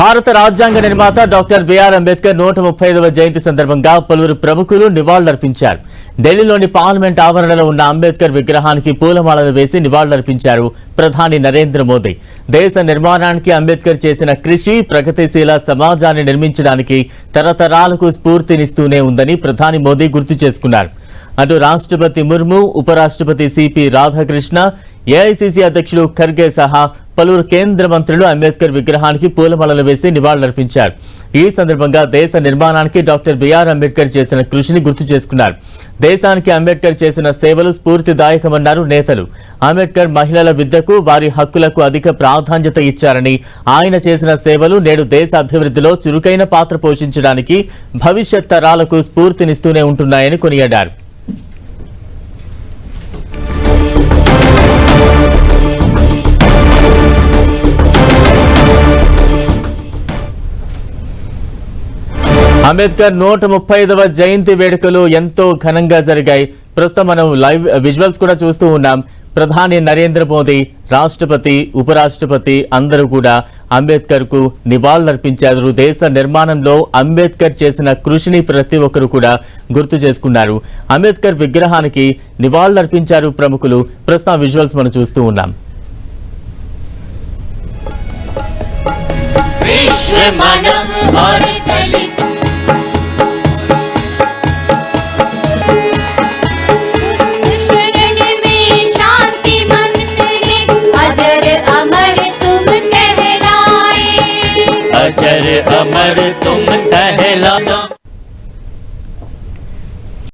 భారత రాజ్యాంగ నిర్మాత డాక్టర్ బిఆర్ అంబేద్కర్ 135వ జయంతి సందర్భంగా పలువురు ప్రముఖులు నివాళులర్పించారు. ఢిల్లీలోని పార్లమెంట్ ఆవరణలో ఉన్న అంబేద్కర్ విగ్రహానికి పూలమాలలు వేసి నివాళులర్పించారు ప్రధాని నరేంద్ర మోదీ. దేశ నిర్మాణానికి అంబేద్కర్ చేసిన కృషి ప్రగతిశీల సమాజాన్ని నిర్మించడానికి తరతరాలకు స్ఫూర్తినిస్తూనే ఉందని ప్రధాని మోదీ గుర్తు చేసుకున్నారు. అటు రాష్ట్రపతి ముర్ము, ఉపరాష్ట్రపతి సిపి రాధాకృష్ణ, ఏఐసిసి అధ్యక్షులు ఖర్గే సహా పలువురు కేంద్ర మంత్రులు అంబేద్కర్ విగ్రహానికి పూలమాలలు వేసి నివాళులర్పించారు. ఈ సందర్భంగా దేశ నిర్మాణానికి డాక్టర్ బిఆర్ అంబేద్కర్ చేసిన కృషిని గుర్తు చేసుకున్నారు. దేశానికి అంబేద్కర్ చేసిన సేవలు స్ఫూర్తిదాయకమన్నారు నేతలు. అంబేద్కర్ మహిళల విద్యకు, వారి హక్కులకు అధిక ప్రాధాన్యత ఇచ్చారని, ఆయన చేసిన సేవలు నేడు దేశ అభివృద్ధిలో చురుకైన పాత్ర పోషించడానికి భవిష్యత్ తరాలకు స్ఫూర్తినిస్తూనే ఉంటున్నాయని కొనియాడారు. అంబేద్కర్ 135వ జయంతి వేడుకలు ఎంతో ఘనంగా జరిగాయి. ప్రస్తుతం మనం లైవ్ విజువల్స్ కూడా చూస్తూ ఉన్నాం. ప్రధాని నరేంద్ర మోదీ, రాష్ట్రపతి, ఉపరాష్ట్రపతి అందరూ కూడా అంబేద్కర్ కు నివాళులర్పించారు. దేశ నిర్మాణంలో అంబేద్కర్ చేసిన కృషిని ప్రతి ఒక్కరు కూడా గుర్తు చేసుకున్నారు. అంబేద్కర్ విగ్రహానికి నివాళులర్పించారు ప్రముఖులు. ప్రస్తుతం విజువల్స్ మనం చూస్తూ ఉన్నాం. अजर अमर तुम कहलाओ।